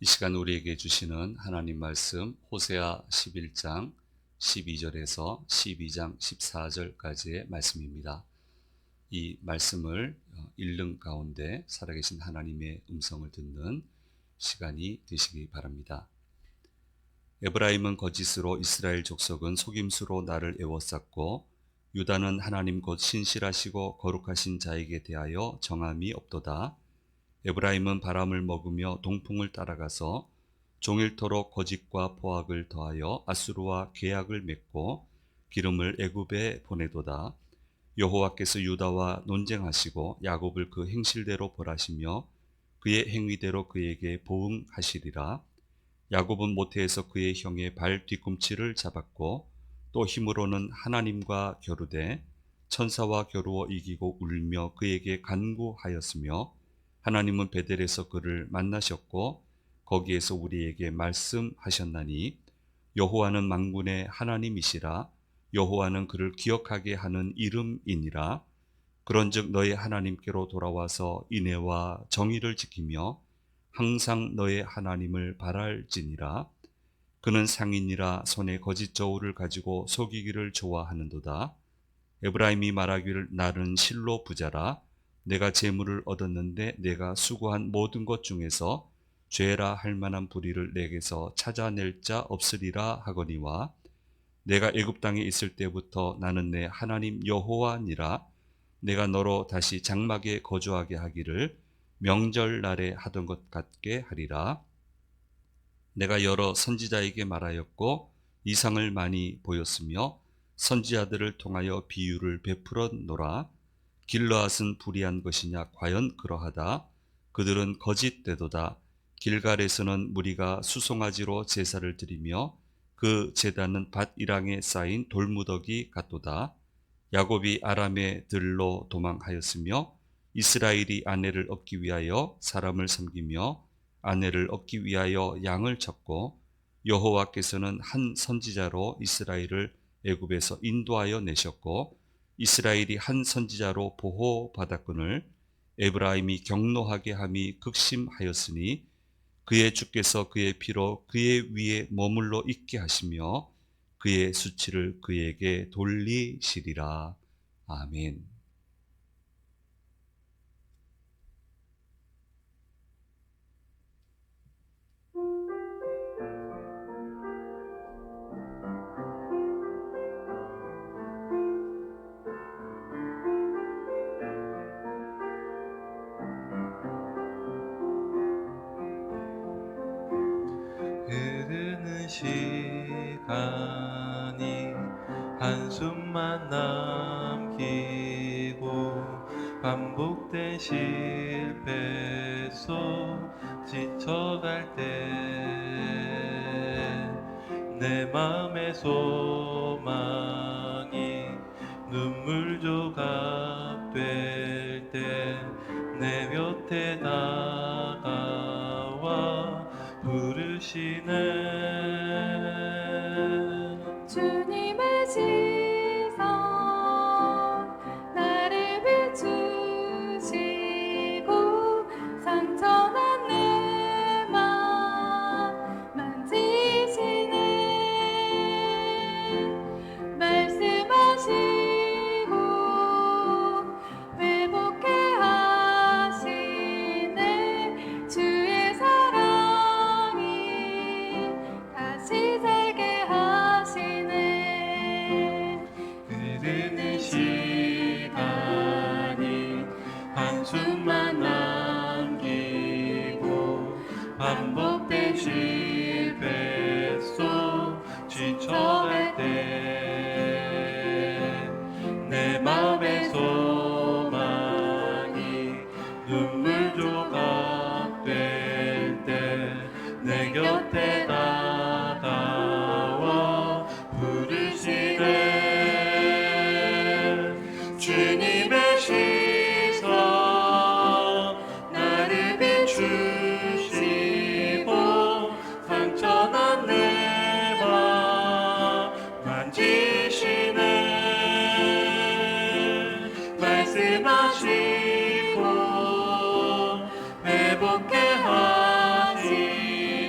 이 시간 우리에게 주시는 하나님 말씀 호세아 11장 12절에서 12장 14절까지의 말씀입니다. 이 말씀을 읽는 가운데 살아계신 하나님의 음성을 듣는 시간이 되시기 바랍니다. 에브라임은 거짓으로, 이스라엘 족속은 속임수로 나를 애워쌌고, 유다는 하나님 곧 신실하시고 거룩하신 자에게 대하여 정함이 없도다. 에브라임은 바람을 먹으며 동풍을 따라가서 종일토록 거짓과 포악을 더하여 아수르와 계약을 맺고 기름을 애굽에 보내도다. 여호와께서 유다와 논쟁하시고 야곱을 그 행실대로 벌하시며 그의 행위대로 그에게 보응하시리라. 야곱은 모태에서 그의 형의 발 뒤꿈치를 잡았고 또 힘으로는 하나님과 겨루되 천사와 겨루어 이기고 울며 그에게 간구하였으며, 하나님은 베델에서 그를 만나셨고 거기에서 우리에게 말씀하셨나니, 여호와는 만군의 하나님이시라. 여호와는 그를 기억하게 하는 이름이니라. 그런즉 너의 하나님께로 돌아와서 인애와 정의를 지키며 항상 너의 하나님을 바랄지니라. 그는 상인이라 손에 거짓 저울을 가지고 속이기를 좋아하는도다. 에브라임이 말하기를 나는 실로 부자라. 내가 재물을 얻었는데 내가 수고한 모든 것 중에서 죄라 할 만한 불의를 내게서 찾아낼 자 없으리라 하거니와, 내가 애굽 땅에 있을 때부터 나는 내 하나님 여호와니라. 내가 너로 다시 장막에 거주하게 하기를 명절날에 하던 것 같게 하리라. 내가 여러 선지자에게 말하였고 이상을 많이 보였으며 선지자들을 통하여 비유를 베풀었노라. 길르앗은 불의한 것이냐? 과연 그러하다. 그들은 거짓되도다. 길갈에서는 무리가 수송아지로 제사를 드리며 그 제단은 밭 이랑에 쌓인 돌무더기 같도다. 야곱이 아람의 들로 도망하였으며 이스라엘이 아내를 얻기 위하여 사람을 섬기며 아내를 얻기 위하여 양을 쳤고, 여호와께서는 한 선지자로 이스라엘을 애굽에서 인도하여 내셨고 이스라엘이 한 선지자로 보호받았거늘 에브라임이 경노하게 함이 극심하였으니 그의 주께서 그의 피로 그의 위에 머물러 있게 하시며 그의 수치를 그에게 돌리시리라. 아멘. 흐르는 시간이 한숨만 남기고 반복된 실패 속 지쳐갈 때 내 맘의 소망이 눈물 조각 될 때 내 곁에 다가와 부르시네. 주님의 시선 나를 비추시고 상처난 내 맘 만지시네. 말씀하시고 회복해 하시네. 주의 사랑이 다시 살게 하시네. 흐르는 시간이 한숨만 남기고 반복된 실패 속 지쳐갈 때 내 맘의 소망이 눈물 조각 될 때 내 곁에 다가와 부르시네. 주님의 시선 나를 비추시고 상처난 내 맘 만지시네. 말씀하시고 회복해 하시네.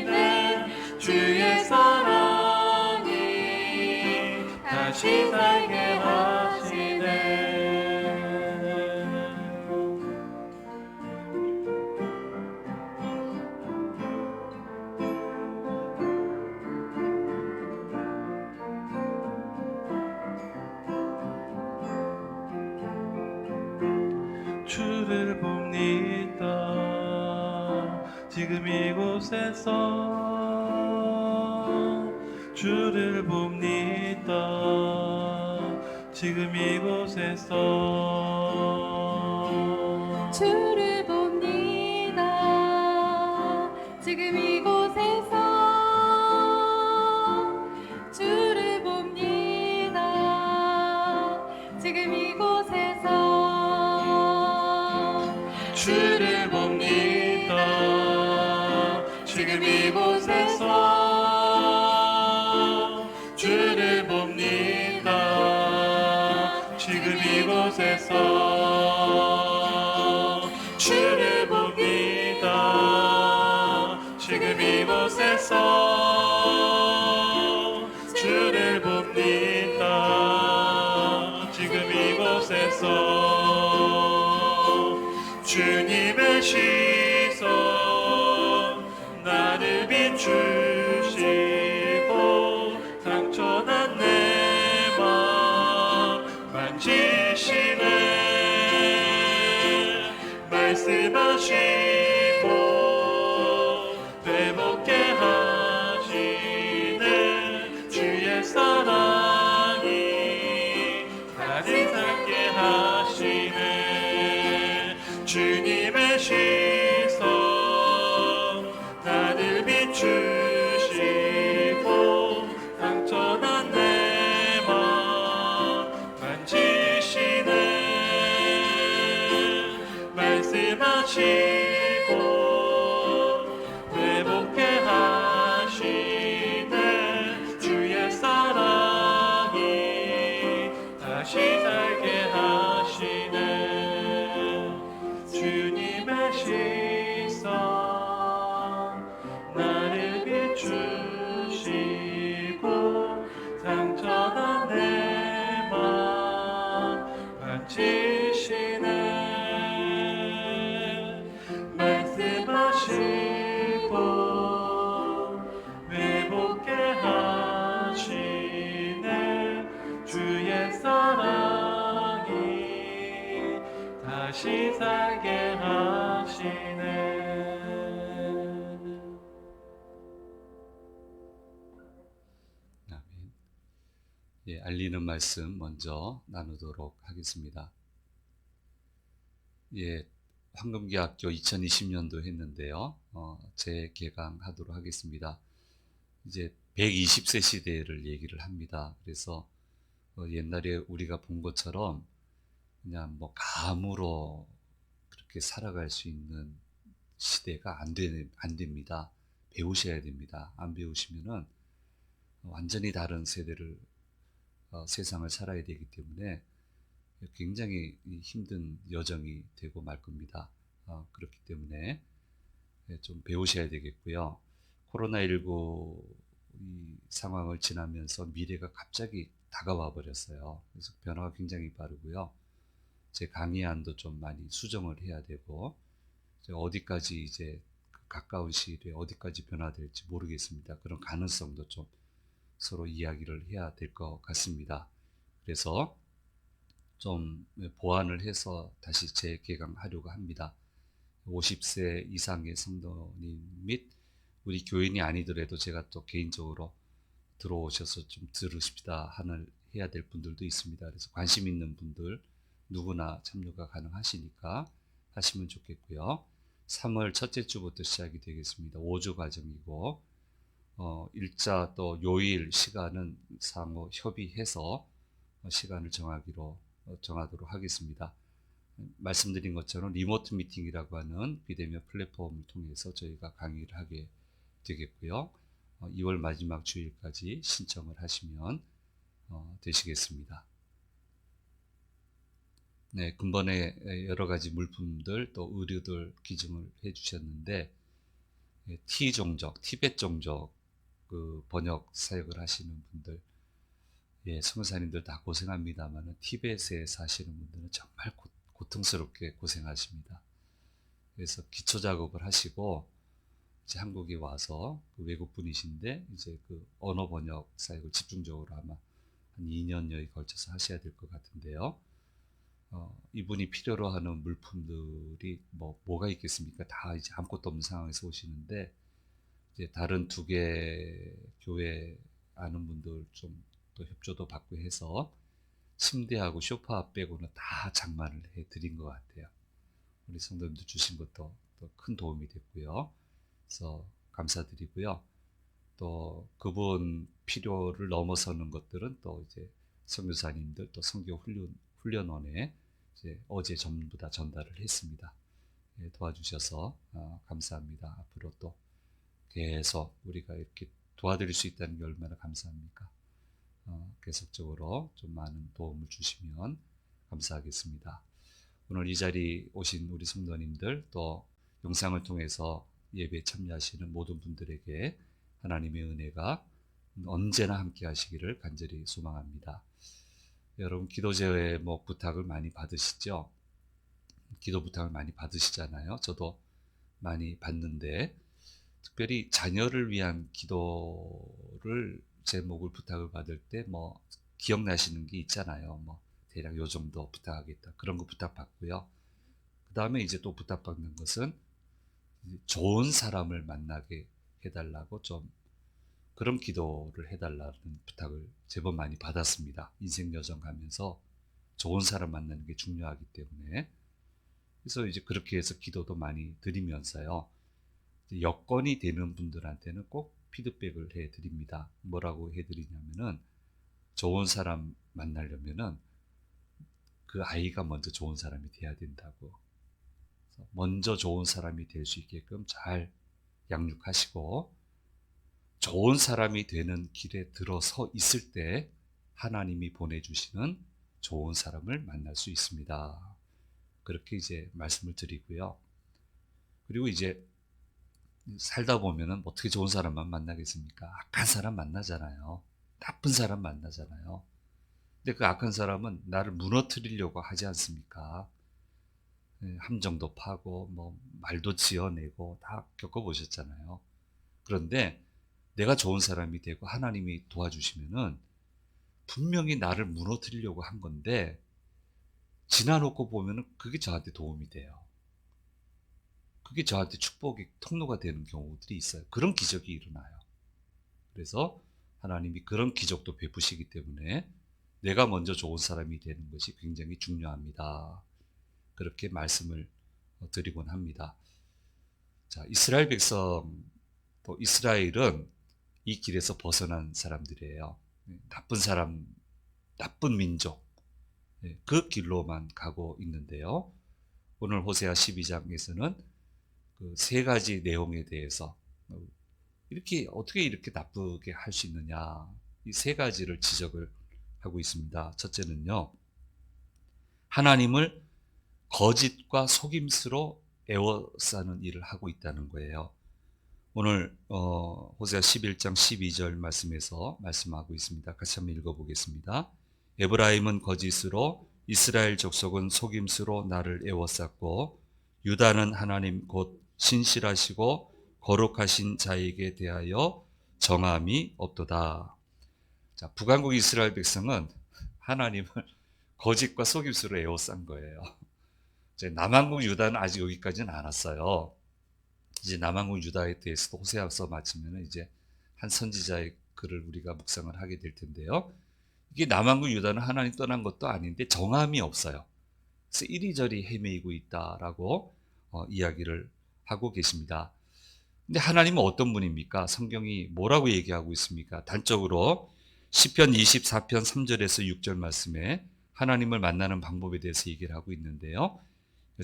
지금 이곳에서 주를 봅니다. 지금 이곳에서 주를 봅니다. 지금 이곳에서 주를 봅니다. 지금 이곳에서 주를 봅니다. 지금 이곳에서 주를 봅니다. 지금 이곳에서 주를 봅니다. 지금 이곳에서 주를 봅니다. 지금 이곳에서 주님의 시선 나를 비추시고 상처난 내 맘 만지시네. 말씀하시고 회복케 하시네. 주의 사랑이 나를 살게 하시네. 주님의 시선 나를 비추시고 상처난 내 맘 만지시네. 말씀하시고 회복케 하시네. 주의 사랑이 다시 살게 하시네. 주님의 시선 나를 비추시고 상처난 내 맘 만지시네. 말씀하시고 회복케 하시네. 주의 사랑이 다시 살게 하시네. 아멘. 예, 알리는 말씀 먼저 나누도록 하겠습니다. 예, 황금기학교 2020년도 했는데요. 재개강하도록 하겠습니다. 이제 120세 시대를 얘기를 합니다. 그래서 옛날에 우리가 본 것처럼 그냥 뭐 감으로 그렇게 살아갈 수 있는 시대가 안 됩니다. 배우셔야 됩니다. 안 배우시면은 완전히 다른 세대를 세상을 살아야 되기 때문에 굉장히 힘든 여정이 되고 말 겁니다. 그렇기 때문에 좀 배우셔야 되겠고요. 코로나19 이 상황을 지나면서 미래가 갑자기 다가와 버렸어요. 그래서 변화가 굉장히 빠르고요. 제 강의안도 좀 많이 수정을 해야 되고, 어디까지 이제 가까운 시일에 어디까지 변화될지 모르겠습니다. 그런 가능성도 좀 서로 이야기를 해야 될 것 같습니다. 그래서 좀 보완을 해서 다시 재개강하려고 합니다. 50세 이상의 성도님 및 우리 교인이 아니더라도 제가 또 개인적으로 들어오셔서 좀 들으십시다 해야 될 분들도 있습니다. 그래서 관심 있는 분들 누구나 참여가 가능하시니까 하시면 좋겠고요. 3월 첫째 주부터 시작이 되겠습니다. 5주 과정이고 일자 또 요일 시간은 상호 협의해서 시간을 정하도록 하겠습니다. 말씀드린 것처럼 리모트 미팅이라고 하는 비대면 플랫폼을 통해서 저희가 강의를 하게 되겠고요. 2월 마지막 주일까지 신청을 하시면 되시겠습니다. 네, 근본에 여러 가지 물품들 또 의류들 기증을 해 주셨는데 티베트 종족 그 번역 사역을 하시는 분들, 선교사님들 다 고생합니다만 티베트에 사시는 분들은 정말 고통스럽게 고생하십니다. 그래서 기초 작업을 하시고 이제 한국에 와서 그 외국 분이신데 이제 그 언어 번역 사역을 집중적으로 아마 한 2년여에 걸쳐서 하셔야 될 것 같은데요. 이분이 필요로 하는 물품들이 뭐가 있겠습니까? 다 이제 아무것도 없는 상황에서 오시는데, 이제 다른 2개 교회 아는 분들 좀 또 협조도 받고 해서 침대하고 소파 빼고는 다 장만을 해 드린 것 같아요. 우리 성도님들 주신 것도 또 큰 도움이 됐고요. 그래서 감사드리고요. 또 그분 필요를 넘어서는 것들은 또 이제 선교사님들 또 선교 훈련원에 이제 어제 전부 다 전달을 했습니다. 예, 도와주셔서 감사합니다. 앞으로 또 계속 우리가 이렇게 도와드릴 수 있다는 게 얼마나 감사합니까? 계속적으로 좀 많은 도움을 주시면 감사하겠습니다. 오늘 이 자리 오신 우리 성도님들 또 영상을 통해서 예배에 참여하시는 모든 분들에게 하나님의 은혜가 언제나 함께 하시기를 간절히 소망합니다. 여러분 기도 제목 부탁을 많이 받으시죠? 기도 부탁을 많이 받으시잖아요. 저도 많이 받는데 특별히 자녀를 위한 기도를 제목을 부탁을 받을 때 기억나시는 게 있잖아요. 대략 요 정도 부탁하겠다. 그런 거 부탁받고요. 그 다음에 이제 또 부탁받는 것은 좋은 사람을 만나게 해달라고 좀 그런 기도를 해달라는 부탁을 제법 많이 받았습니다. 인생 여정 가면서 좋은 사람 만나는 게 중요하기 때문에. 그래서 이제 그렇게 해서 기도도 많이 드리면서요. 여건이 되는 분들한테는 꼭 피드백을 해드립니다. 뭐라고 해드리냐면은 좋은 사람 만나려면은 그 아이가 먼저 좋은 사람이 돼야 된다고. 먼저 좋은 사람이 될 수 있게끔 잘 양육하시고 좋은 사람이 되는 길에 들어서 있을 때 하나님이 보내주시는 좋은 사람을 만날 수 있습니다. 그렇게 이제 말씀을 드리고요. 그리고 이제 살다 보면은 어떻게 좋은 사람만 만나겠습니까? 악한 사람 만나잖아요. 나쁜 사람 만나잖아요. 근데 그 악한 사람은 나를 무너뜨리려고 하지 않습니까? 함정도 파고 말도 지어내고 다 겪어보셨잖아요. 그런데 내가 좋은 사람이 되고 하나님이 도와주시면은 분명히 나를 무너뜨리려고 한 건데 지나놓고 보면은 그게 저한테 도움이 돼요. 그게 저한테 축복의 통로가 되는 경우들이 있어요. 그런 기적이 일어나요. 그래서 하나님이 그런 기적도 베푸시기 때문에 내가 먼저 좋은 사람이 되는 것이 굉장히 중요합니다. 그렇게 말씀을 드리곤 합니다. 자, 이스라엘 백성, 또 이스라엘은 이 길에서 벗어난 사람들이에요. 나쁜 사람, 나쁜 민족, 그 길로만 가고 있는데요. 오늘 호세아 12장에서는 그 3가지 내용에 대해서 어떻게 이렇게 나쁘게 할 수 있느냐, 이 3가지를 지적을 하고 있습니다. 첫째는요, 하나님을 거짓과 속임수로 애워싸는 일을 하고 있다는 거예요. 오늘 호세아 11장 12절 말씀에서 말씀하고 있습니다. 같이 한번 읽어보겠습니다. 에브라임은 거짓으로 이스라엘 족속은 속임수로 나를 애워쌌고 유다는 하나님 곧 신실하시고 거룩하신 자에게 대하여 정함이 없도다. 자, 북왕국 이스라엘 백성은 하나님을 거짓과 속임수로 애워싼 거예요. 이제 남왕국 유다는 아직 여기까지는 안 왔어요. 이제 남왕국 유다에 대해서도 호세아서 마치면 이제 한 선지자의 글을 우리가 묵상을 하게 될 텐데요. 이게 남왕국 유다는 하나님 떠난 것도 아닌데 정함이 없어요. 그래서 이리저리 헤매이고 있다라고 이야기를 하고 계십니다. 근데 하나님은 어떤 분입니까? 성경이 뭐라고 얘기하고 있습니까? 단적으로 시편 24편 3절에서 6절 말씀에 하나님을 만나는 방법에 대해서 얘기를 하고 있는데요.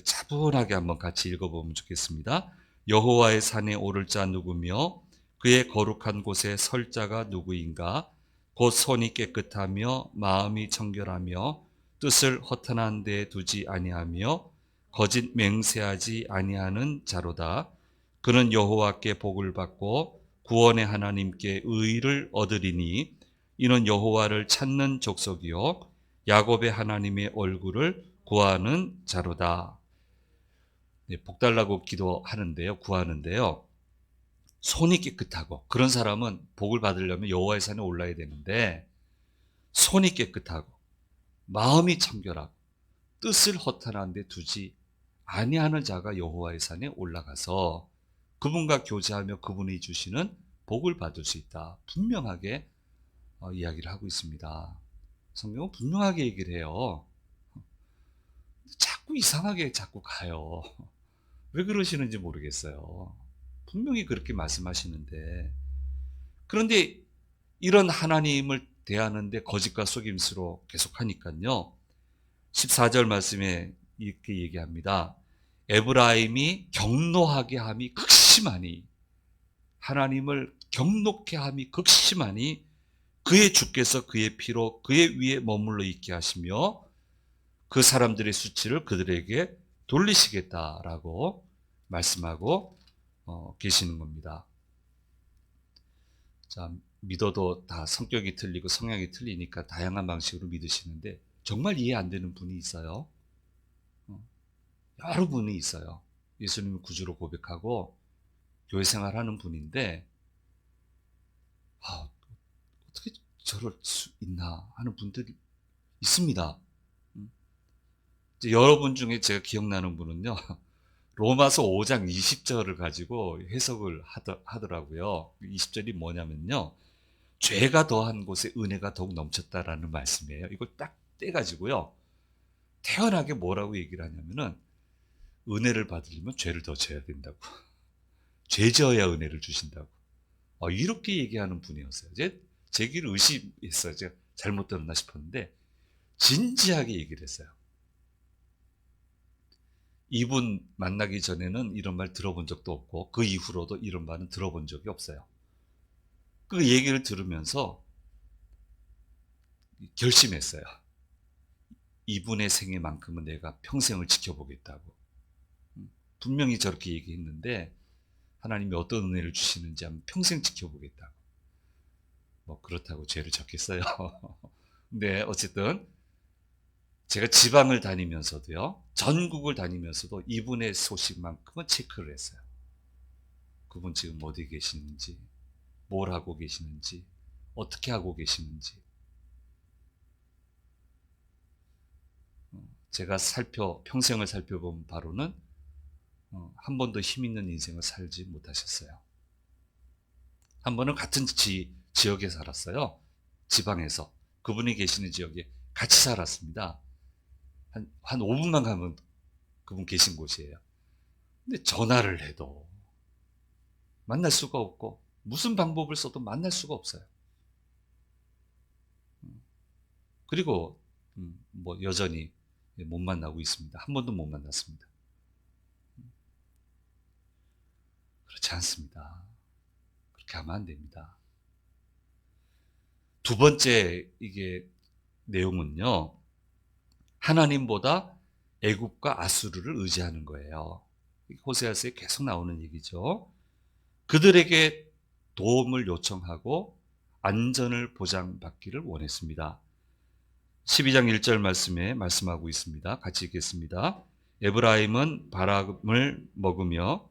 차분하게 한번 같이 읽어보면 좋겠습니다. 여호와의 산에 오를 자 누구며 그의 거룩한 곳에 설 자가 누구인가? 곧 손이 깨끗하며 마음이 청결하며 뜻을 허탄한 데 두지 아니하며 거짓 맹세하지 아니하는 자로다. 그는 여호와께 복을 받고 구원의 하나님께 의를 얻으리니 이는 여호와를 찾는 족속이요 야곱의 하나님의 얼굴을 구하는 자로다. 네, 복 달라고 기도하는데요, 구하는데요. 손이 깨끗하고, 그런 사람은 복을 받으려면 여호와의 산에 올라야 되는데 손이 깨끗하고 마음이 청결하고 뜻을 허탄한 데 두지 아니하는 자가 여호와의 산에 올라가서 그분과 교제하며 그분이 주시는 복을 받을 수 있다. 분명하게 이야기를 하고 있습니다. 성경은 분명하게 얘기를 해요. 자꾸 이상하게 자꾸 가요. 왜 그러시는지 모르겠어요. 분명히 그렇게 말씀하시는데, 그런데 이런 하나님을 대하는데 거짓과 속임수로 계속하니까요. 14절 말씀에 이렇게 얘기합니다. 에브라임이 경노하게 함이 극심하니, 하나님을 경노케 함이 극심하니 그의 주께서 그의 피로 그의 위에 머물러 있게 하시며 그 사람들의 수치를 그들에게 돌리시겠다라고 말씀하고 계시는 겁니다. 자, 믿어도 다 성격이 틀리고 성향이 틀리니까 다양한 방식으로 믿으시는데 정말 이해 안 되는 분이 있어요. 여러 분이 있어요. 예수님을 구주로 고백하고 교회 생활하는 분인데 어떻게 저럴 수 있나 하는 분들이 있습니다. 이제 여러분 중에 제가 기억나는 분은요. 로마서 5장 20절을 가지고 해석을 하더라고요. 20절이 뭐냐면요. 죄가 더한 곳에 은혜가 더욱 넘쳤다라는 말씀이에요. 이걸 딱 떼가지고요. 태연하게 뭐라고 얘기를 하냐면은 은혜를 받으려면 죄를 더 져야 된다고. 죄 지어야 은혜를 주신다고. 이렇게 얘기하는 분이었어요. 제 길을 의심했어요. 제가 잘못 들었나 싶었는데 진지하게 얘기를 했어요. 이분 만나기 전에는 이런 말 들어본 적도 없고 그 이후로도 이런 말은 들어본 적이 없어요. 그 얘기를 들으면서 결심했어요. 이분의 생애만큼은 내가 평생을 지켜보겠다고. 분명히 저렇게 얘기했는데 하나님이 어떤 은혜를 주시는지 한번 평생 지켜보겠다고. 뭐 그렇다고 죄를 졌겠어요. 근데 어쨌든 제가 지방을 다니면서도요, 전국을 다니면서도 이분의 소식만큼은 체크를 했어요. 그분 지금 어디 계시는지, 뭘 하고 계시는지, 어떻게 하고 계시는지. 제가 평생을 살펴본 바로는 한 번도 힘 있는 인생을 살지 못하셨어요. 한 번은 같은 지역에 살았어요. 지방에서. 그분이 계시는 지역에 같이 살았습니다. 한 5분만 가면 그분 계신 곳이에요. 근데 전화를 해도 만날 수가 없고 무슨 방법을 써도 만날 수가 없어요. 그리고 뭐 여전히 못 만나고 있습니다. 한 번도 못 만났습니다. 그렇지 않습니다. 그렇게 하면 안 됩니다. 두 번째 이게 내용은요. 하나님보다 애굽과 아수르를 의지하는 거예요. 호세아서에 계속 나오는 얘기죠. 그들에게 도움을 요청하고 안전을 보장받기를 원했습니다. 12장 1절 말씀에 말씀하고 있습니다. 같이 읽겠습니다. 에브라임은 바람을 먹으며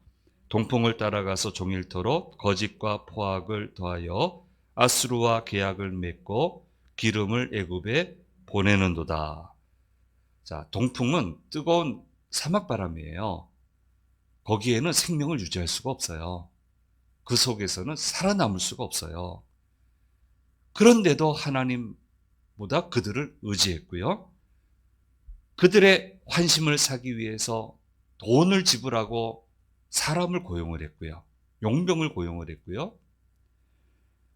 동풍을 따라가서 종일토록 거짓과 포악을 더하여 아수르와 계약을 맺고 기름을 애굽에 보내는도다. 자, 동풍은 뜨거운 사막바람이에요. 거기에는 생명을 유지할 수가 없어요. 그 속에서는 살아남을 수가 없어요. 그런데도 하나님보다 그들을 의지했고요. 그들의 환심을 사기 위해서 돈을 지불하고 사람을 고용을 했고요. 용병을 고용을 했고요.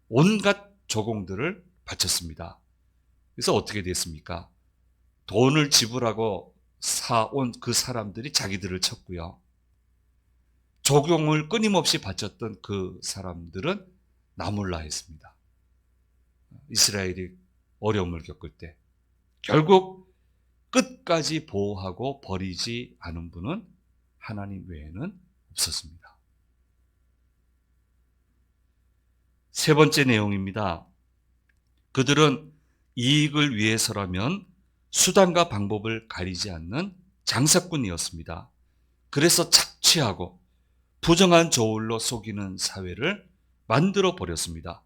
온갖 조공들을 바쳤습니다. 그래서 어떻게 됐습니까? 돈을 지불하고 사온 그 사람들이 자기들을 쳤고요. 조공을 끊임없이 바쳤던 그 사람들은 나몰라 했습니다. 이스라엘이 어려움을 겪을 때 결국 끝까지 보호하고 버리지 않은 분은 하나님 외에는 없었습니다. 세 번째 내용입니다. 그들은 이익을 위해서라면 수단과 방법을 가리지 않는 장사꾼이었습니다. 그래서 착취하고 부정한 저울로 속이는 사회를 만들어 버렸습니다.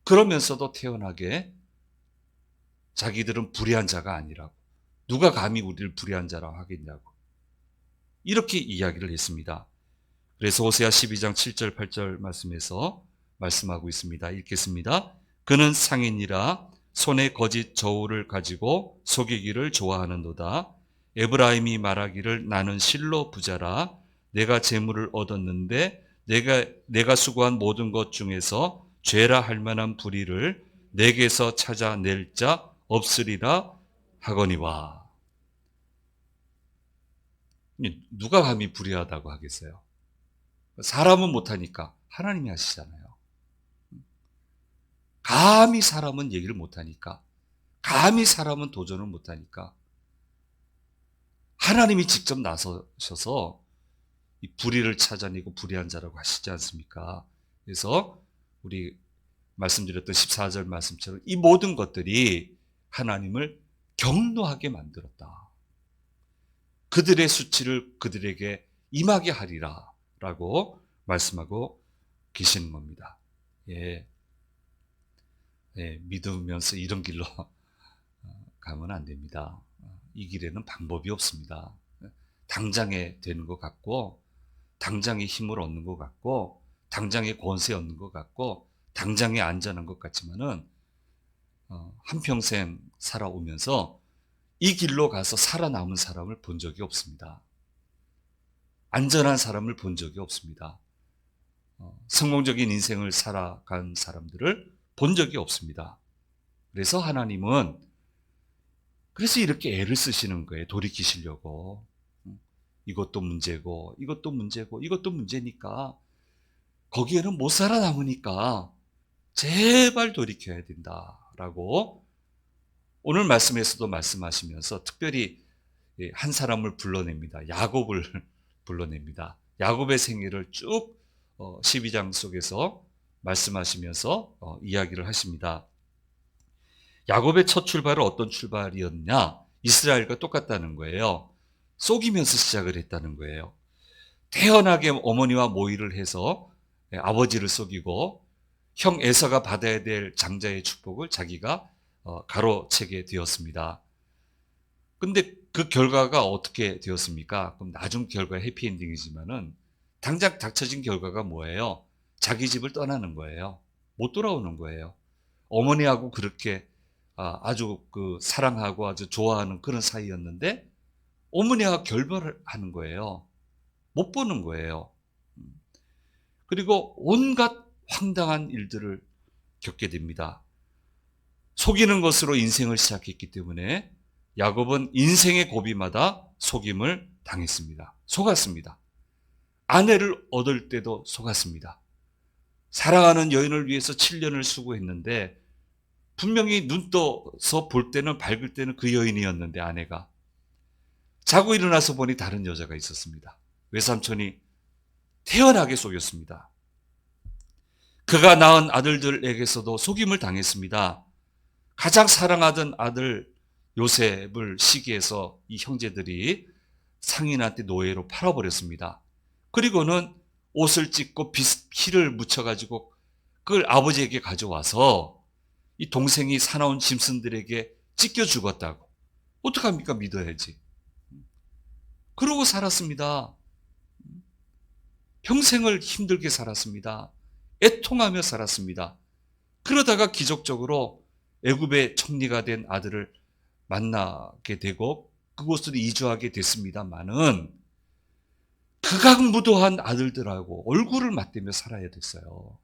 그러면서도 태연하게 자기들은 불의한 자가 아니라고, 누가 감히 우리를 불의한 자라고 하겠냐고. 이렇게 이야기를 했습니다. 그래서 호세아 12장 7절 8절 말씀에서 말씀하고 있습니다. 읽겠습니다. 그는 상인이라 손에 거짓 저울을 가지고 속이기를 좋아하는도다. 에브라임이 말하기를 나는 실로 부자라. 내가 재물을 얻었는데 내가 수고한 모든 것 중에서 죄라 할 만한 불의를 내게서 찾아낼 자 없으리라 하거니와. 누가 감히 불의하다고 하겠어요? 사람은 못하니까 하나님이 하시잖아요. 감히 사람은 얘기를 못하니까, 감히 사람은 도전을 못하니까 하나님이 직접 나서셔서 이 불의를 찾아내고 불의한 자라고 하시지 않습니까? 그래서 우리 말씀드렸던 14절 말씀처럼 이 모든 것들이 하나님을 경노하게 만들었다. 그들의 수치를 그들에게 임하게 하리라 라고 말씀하고 계시는 겁니다. 믿으면서 이런 길로 가면 안 됩니다. 이 길에는 방법이 없습니다. 당장에 되는 것 같고, 당장에 힘을 얻는 것 같고, 당장에 권세 얻는 것 같고, 당장에 안전한 것 같지만은 한평생 살아오면서 이 길로 가서 살아남은 사람을 본 적이 없습니다. 안전한 사람을 본 적이 없습니다. 성공적인 인생을 살아간 사람들을 본 적이 없습니다. 그래서 하나님은 그래서 이렇게 애를 쓰시는 거예요. 돌이키시려고. 이것도 문제고 이것도 문제고 이것도 문제니까 거기에는 못 살아남으니까 제발 돌이켜야 된다라고 오늘 말씀에서도 말씀하시면서 특별히 한 사람을 불러냅니다. 야곱을 불러냅니다. 야곱의 생애를 쭉 12장 속에서 말씀하시면서 이야기를 하십니다. 야곱의 첫 출발은 어떤 출발이었냐? 이스라엘과 똑같다는 거예요. 속이면서 시작을 했다는 거예요. 태연하게 어머니와 모의를 해서 아버지를 속이고 형 에서가 받아야 될 장자의 축복을 자기가 가로채게 되었습니다. 근데 그 결과가 어떻게 되었습니까? 그럼 나중 결과 해피엔딩이지만은 당장 닥쳐진 결과가 뭐예요? 자기 집을 떠나는 거예요. 못 돌아오는 거예요. 어머니하고 그렇게 아주 사랑하고 아주 좋아하는 그런 사이였는데 어머니와 결별을 하는 거예요. 못 보는 거예요. 그리고 온갖 황당한 일들을 겪게 됩니다. 속이는 것으로 인생을 시작했기 때문에 야곱은 인생의 고비마다 속임을 당했습니다. 속았습니다. 아내를 얻을 때도 속았습니다. 사랑하는 여인을 위해서 7년을 수고했는데 분명히 눈 떠서 볼 때는 밝을 때는 그 여인이었는데 아내가 자고 일어나서 보니 다른 여자가 있었습니다. 외삼촌이 태연하게 속였습니다. 그가 낳은 아들들에게서도 속임을 당했습니다. 가장 사랑하던 아들 요셉을 시기해서 이 형제들이 상인한테 노예로 팔아버렸습니다. 그리고는 옷을 찢고 피를 묻혀가지고 그걸 아버지에게 가져와서 이 동생이 사나운 짐승들에게 찢겨 죽었다고. 어떡합니까? 믿어야지. 그러고 살았습니다. 평생을 힘들게 살았습니다. 애통하며 살았습니다. 그러다가 기적적으로 애굽의 총리가 된 아들을 만나게 되고 그곳으로 이주하게 됐습니다만은 극악무도한 아들들하고 얼굴을 맞대며 살아야 됐어요.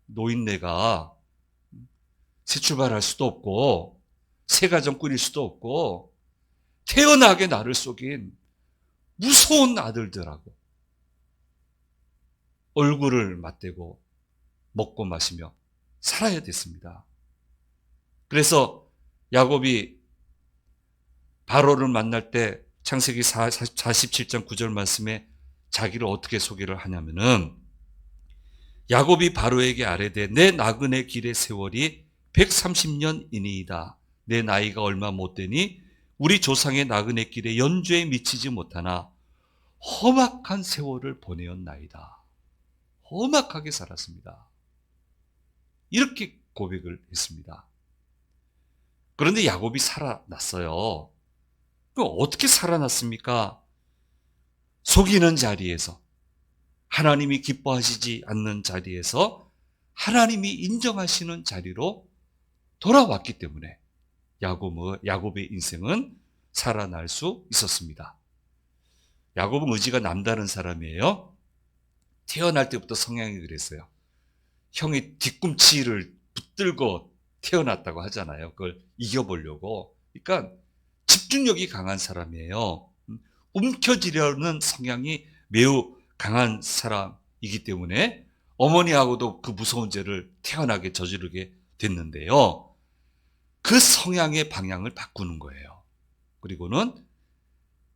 노인네가 새 출발할 수도 없고 새 가정 꾸릴 수도 없고 태연하게 나를 속인 무서운 아들들하고 얼굴을 맞대고 먹고 마시며 살아야 됐습니다. 그래서 야곱이 바로를 만날 때 창세기 47장 9절 말씀에 자기를 어떻게 소개를 하냐면은 야곱이 바로에게 아뢰되 내 나그네 길의 세월이 130년이니이다. 내 나이가 얼마 못 되니 우리 조상의 나그네 길에 연주에 미치지 못하나 험악한 세월을 보내었나이다. 험악하게 살았습니다. 이렇게 고백을 했습니다. 그런데 야곱이 살아났어요. 그럼 어떻게 살아났습니까? 속이는 자리에서, 하나님이 기뻐하시지 않는 자리에서 하나님이 인정하시는 자리로 돌아왔기 때문에 야곱의 인생은 살아날 수 있었습니다. 야곱은 의지가 남다른 사람이에요. 태어날 때부터 성향이 그랬어요. 형이 뒤꿈치를 붙들고 태어났다고 하잖아요. 그걸 이겨보려고. 그러니까 집중력이 강한 사람이에요. 움켜쥐려는 성향이 매우 강한 사람이기 때문에 어머니하고도 그 무서운 죄를 태어나게 저지르게 됐는데요. 그 성향의 방향을 바꾸는 거예요. 그리고는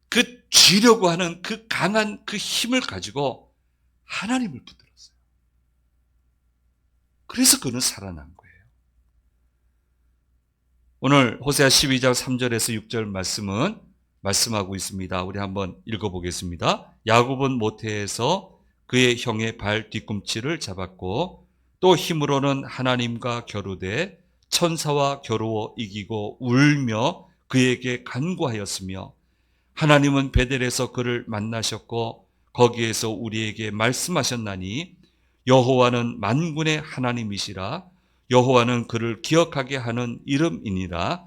그 쥐려고 하는 그 강한 그 힘을 가지고 하나님을 붙들었어요. 그래서 그는 살아난 거예요. 오늘 호세아 12장 3절에서 6절 말씀은 말씀하고 있습니다. 우리 한번 읽어보겠습니다. 야곱은 모태에서 그의 형의 발 뒤꿈치를 잡았고 또 힘으로는 하나님과 겨루되 천사와 겨루어 이기고 울며 그에게 간구하였으며 하나님은 베델에서 그를 만나셨고 거기에서 우리에게 말씀하셨나니 여호와는 만군의 하나님이시라. 여호와는 그를 기억하게 하는 이름이니라.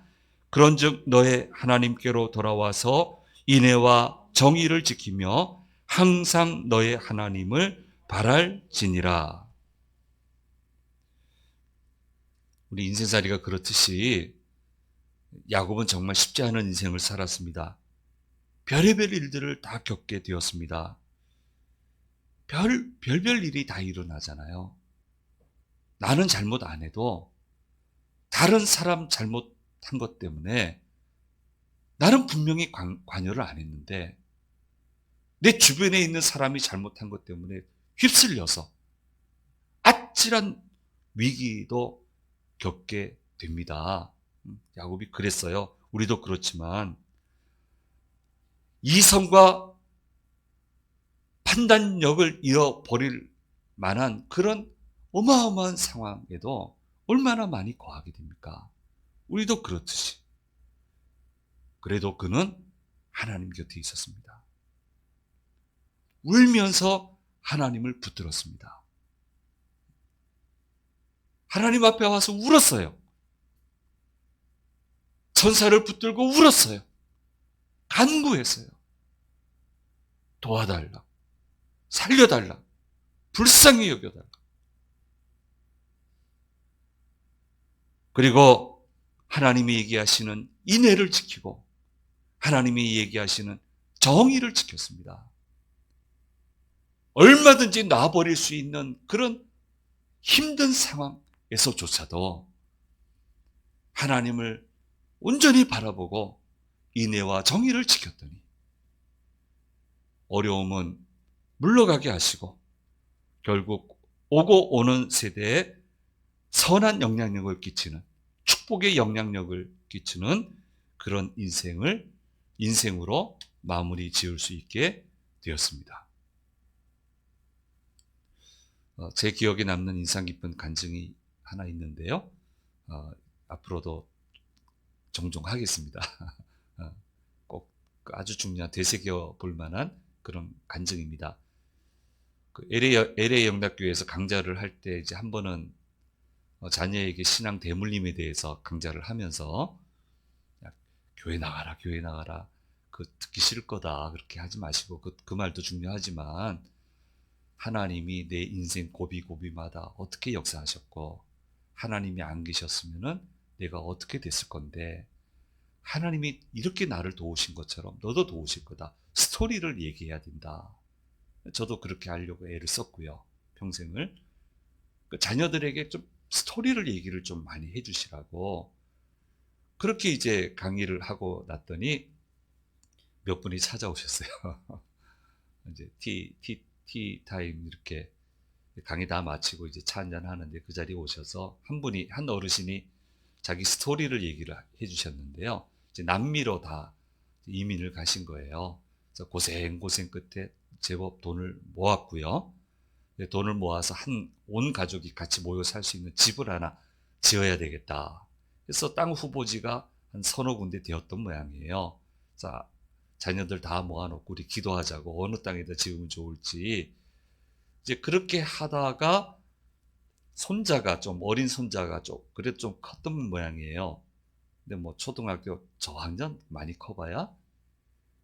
그런즉 너의 하나님께로 돌아와서 인애와 정의를 지키며 항상 너의 하나님을 바랄지니라. 우리 인생살이가 그렇듯이 야곱은 정말 쉽지 않은 인생을 살았습니다. 별의별 일들을 다 겪게 되었습니다. 별별 일이 다 일어나잖아요. 나는 잘못 안 해도 다른 사람 잘못한 것 때문에 나는 분명히 관여를 안 했는데 내 주변에 있는 사람이 잘못한 것 때문에 휩쓸려서 아찔한 위기도 겪게 됩니다. 야곱이 그랬어요. 우리도 그렇지만 이성과 판단력을 잃어버릴 만한 그런 어마어마한 상황에도 얼마나 많이 거하게 됩니까? 우리도 그렇듯이. 그래도 그는 하나님 곁에 있었습니다. 울면서 하나님을 붙들었습니다. 하나님 앞에 와서 울었어요. 천사를 붙들고 울었어요. 간구했어요. 도와달라. 살려달라. 불쌍히 여겨달라. 그리고 하나님이 얘기하시는 인애를 지키고 하나님이 얘기하시는 정의를 지켰습니다. 얼마든지 놔버릴 수 있는 그런 힘든 상황에서조차도 하나님을 온전히 바라보고 인애와 정의를 지켰더니 어려움은 물러가게 하시고 결국 오고 오는 세대에 선한 영향력을 끼치는, 축복의 영향력을 끼치는 그런 인생으로 마무리 지을 수 있게 되었습니다. 제 기억에 남는 인상 깊은 간증이 하나 있는데요. 앞으로도 종종 하겠습니다. 꼭 아주 중요한 되새겨 볼 만한 그런 간증입니다. LA 영락교회에서 강좌를 할 때 이제 한 번은 자녀에게 신앙 대물림에 대해서 강좌를 하면서 교회 나가라, 교회 나가라. 그 듣기 싫을 거다. 그렇게 하지 마시고 그 말도 중요하지만 하나님이 내 인생 고비고비마다 어떻게 역사하셨고 하나님이 안 계셨으면은 내가 어떻게 됐을 건데 하나님이 이렇게 나를 도우신 것처럼 너도 도우실 거다. 스토리를 얘기해야 된다. 저도 그렇게 하려고 애를 썼고요. 평생을. 자녀들에게 좀 스토리를 얘기를 좀 많이 해주시라고 그렇게 이제 강의를 하고 났더니 몇 분이 찾아오셨어요. 이제 티 타임 이렇게 강의 다 마치고 이제 차 한잔 하는데 그 자리에 오셔서 한 어르신이 자기 스토리를 얘기를 해주셨는데요. 이제 남미로 다 이민을 가신 거예요. 그래서 고생 끝에 제법 돈을 모았고요. 돈을 모아서 온 가족이 같이 모여 살 수 있는 집을 하나 지어야 되겠다. 그래서 땅 후보지가 한 서너 군데 되었던 모양이에요. 자, 자녀들 다 모아놓고 우리 기도하자고 어느 땅에다 지으면 좋을지. 이제 그렇게 하다가 손자가 좀 어린 손자가 좀 그래도 좀 컸던 모양이에요. 근데 뭐 초등학교 저학년 많이 커봐야.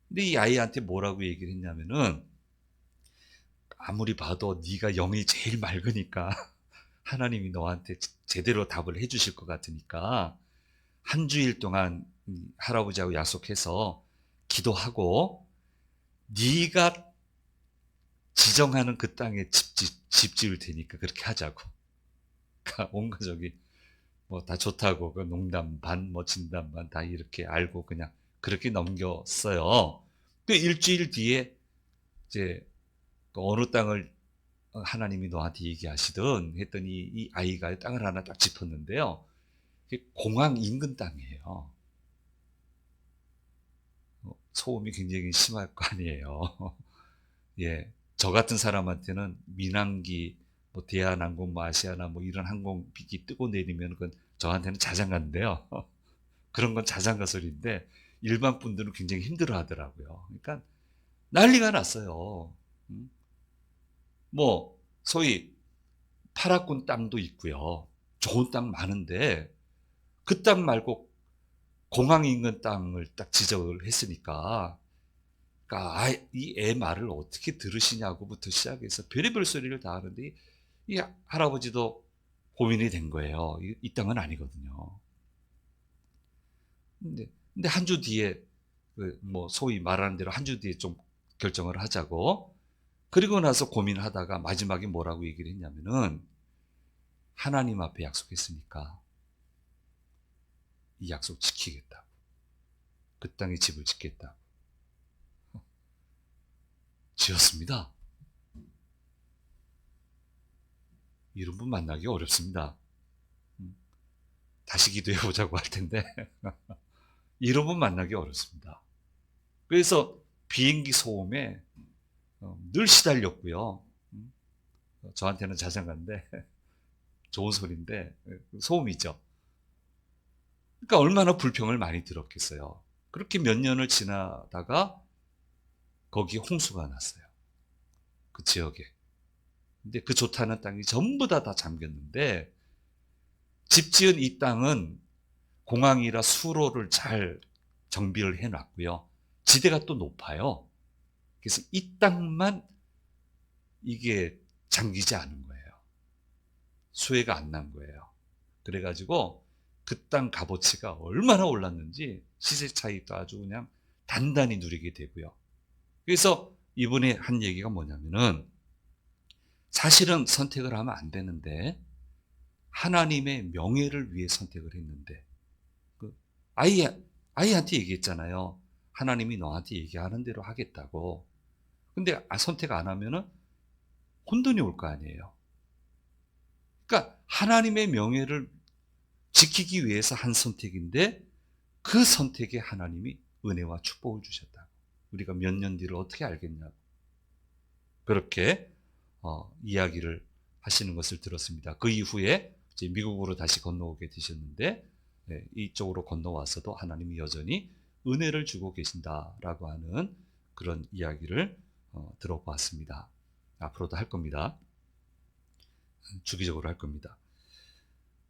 근데 이 아이한테 뭐라고 얘기를 했냐면은 아무리 봐도 네가 영이 제일 맑으니까 하나님이 너한테 제대로 답을 해주실 것 같으니까 한 주일 동안 할아버지하고 약속해서 기도하고 네가 지정하는 그 땅에 집 지을 테니까 그렇게 하자고. 그러니까 온 가족이 뭐 다 좋다고 그 농담 반 뭐 진담 반 다 이렇게 알고 그냥 그렇게 넘겼어요. 그 일주일 뒤에 이제 그 어느 땅을 하나님이 너한테 얘기하시든 했더니 이 아이가 땅을 하나 딱 짚었는데요. 공항 인근 땅이에요. 소음이 굉장히 심할 거 아니에요. 예, 저 같은 사람한테는 민항기, 뭐 대한항공, 뭐 아시아나 뭐 이런 항공기기 뜨고 내리면 그건 저한테는 자장가인데요. 그런 건 자장가 소리인데 일반 분들은 굉장히 힘들어하더라고요. 그러니까 난리가 났어요. 뭐 소위 파라군 땅도 있고요. 좋은 땅 많은데 그 땅 말고 공항 인근 땅을 딱 지적을 했으니까 그러니까 이 애 말을 어떻게 들으시냐고부터 시작해서 별의별 소리를 다 하는데 이 할아버지도 고민이 된 거예요. 이 땅은 아니거든요. 근데 한 주 뒤에 뭐 소위 말하는 대로 한 주 뒤에 좀 결정을 하자고. 그리고 나서 고민하다가 마지막에 뭐라고 얘기를 했냐면은 하나님 앞에 약속했으니까 이 약속 지키겠다고. 그 땅에 집을 짓겠다고. 지었습니다. 이런 분 만나기 어렵습니다. 다시 기도해보자고 할 텐데 이런 분 만나기 어렵습니다. 그래서 비행기 소음에 늘 시달렸고요. 저한테는 자장가인데 좋은 소리인데 소음이죠. 그러니까 얼마나 불평을 많이 들었겠어요. 그렇게 몇 년을 지나다가 거기 홍수가 났어요. 그 지역에. 근데 그 좋다는 땅이 전부 다 잠겼는데 집 지은 이 땅은 공항이라 수로를 잘 정비를 해놨고요. 지대가 또 높아요. 그래서 이 땅만 이게 잠기지 않은 거예요. 수해가 안 난 거예요. 그래가지고 그 땅 값어치가 얼마나 올랐는지 시세 차익도 아주 그냥 단단히 누리게 되고요. 그래서 이분이 한 얘기가 뭐냐면은 사실은 선택을 하면 안 되는데 하나님의 명예를 위해 선택을 했는데 그 아이한테 얘기했잖아요. 하나님이 너한테 얘기하는 대로 하겠다고. 근데 선택 안 하면은 혼돈이 올 거 아니에요. 그러니까 하나님의 명예를 지키기 위해서 한 선택인데 그 선택에 하나님이 은혜와 축복을 주셨다고. 우리가 몇 년 뒤를 어떻게 알겠냐고. 그렇게 이야기를 하시는 것을 들었습니다. 그 이후에 이제 미국으로 다시 건너오게 되셨는데 이쪽으로 건너와서도 하나님이 여전히 은혜를 주고 계신다라고 하는 그런 이야기를 들어보았습니다. 앞으로도 할 겁니다. 주기적으로 할 겁니다.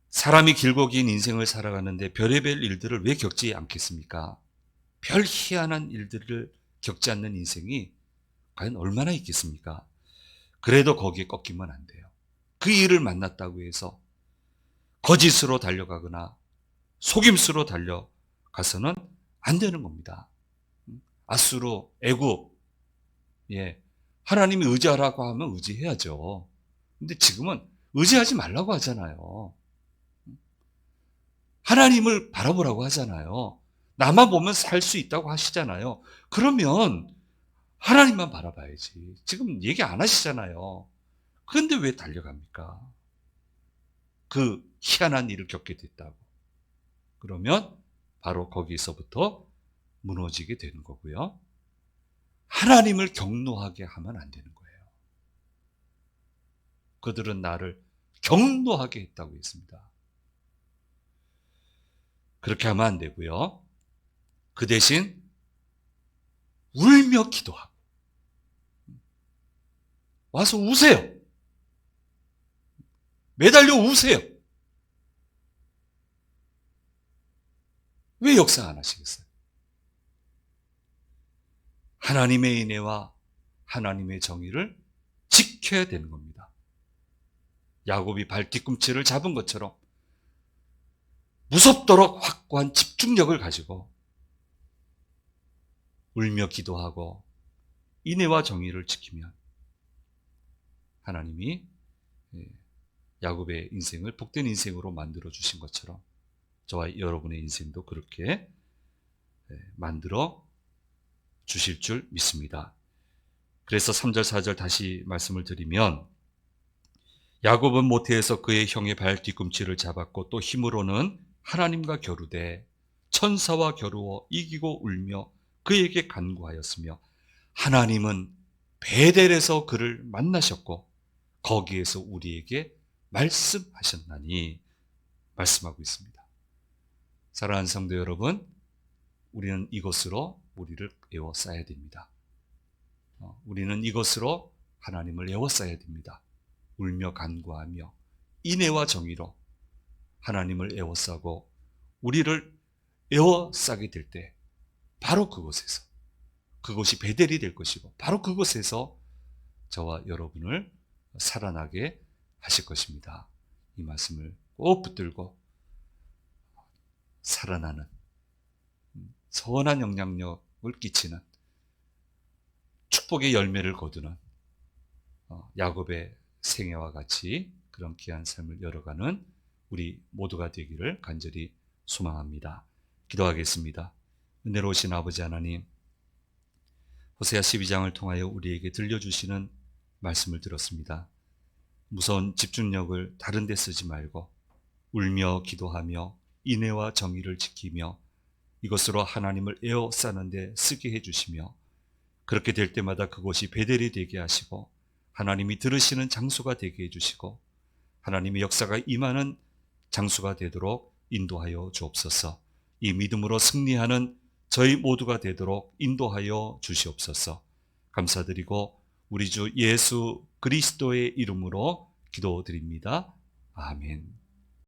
사람이 길고 긴 인생을 살아가는데 별의별 일들을 왜 겪지 않겠습니까? 별 희한한 일들을 겪지 않는 인생이 과연 얼마나 있겠습니까? 그래도 거기에 꺾이면 안 돼요. 그 일을 만났다고 해서 거짓으로 달려가거나 속임수로 달려가서는 안 되는 겁니다. 아수르, 애굽, 하나님이 의지하라고 하면 의지해야죠. 근데 지금은 의지하지 말라고 하잖아요. 하나님을 바라보라고 하잖아요. 나만 보면 살 수 있다고 하시잖아요. 그러면 하나님만 바라봐야지. 지금 얘기 안 하시잖아요. 그런데 왜 달려갑니까? 그 희한한 일을 겪게 됐다고. 그러면 바로 거기서부터 무너지게 되는 거고요. 하나님을 경노하게 하면 안 되는 거예요. 그들은 나를 경노하게 했다고 했습니다. 그렇게 하면 안 되고요. 그 대신 울며 기도하고 와서 우세요. 매달려 우세요. 왜 역사 안 하시겠어요? 하나님의 은혜와 하나님의 정의를 지켜야 되는 겁니다. 야곱이 발 뒤꿈치를 잡은 것처럼 무섭도록 확고한 집중력을 가지고 울며 기도하고 인애와 정의를 지키면 하나님이 야곱의 인생을 복된 인생으로 만들어 주신 것처럼 저와 여러분의 인생도 그렇게 만들어 주실 줄 믿습니다. 그래서 3절 4절 다시 말씀을 드리면 야곱은 모태에서 그의 형의 발 뒤꿈치를 잡았고 또 힘으로는 하나님과 겨루되 천사와 겨루어 이기고 울며 그에게 간구하였으며 하나님은 베델에서 그를 만나셨고 거기에서 우리에게 말씀하셨나니 말씀하고 있습니다. 사랑하는 성도 여러분, 우리는 이것으로 우리를 에워싸야 됩니다. 우리는 이것으로 하나님을 에워싸야 됩니다. 울며 간구하며 인애와 정의로 하나님을 에워싸고 우리를 에워싸게 될 때 바로 그곳에서 그곳이 베델이 될 것이고 바로 그곳에서 저와 여러분을 살아나게 하실 것입니다. 이 말씀을 꼭 붙들고 살아나는 선한 영향력을 끼치는 축복의 열매를 거두는 야곱의 생애와 같이 그런 귀한 삶을 열어가는 우리 모두가 되기를 간절히 소망합니다. 기도하겠습니다. 은혜로우신 아버지 하나님, 호세아 12장을 통하여 우리에게 들려주시는 말씀을 들었습니다. 무서운 집중력을 다른 데 쓰지 말고 울며 기도하며 인애와 정의를 지키며 이것으로 하나님을 에워싸는 데 쓰게 해주시며 그렇게 될 때마다 그곳이 베델이 되게 하시고 하나님이 들으시는 장소가 되게 해주시고 하나님의 역사가 임하는 장소가 되도록 인도하여 주옵소서. 이 믿음으로 승리하는 저희 모두가 되도록 인도하여 주시옵소서. 감사드리고 우리 주 예수 그리스도의 이름으로 기도드립니다. 아멘.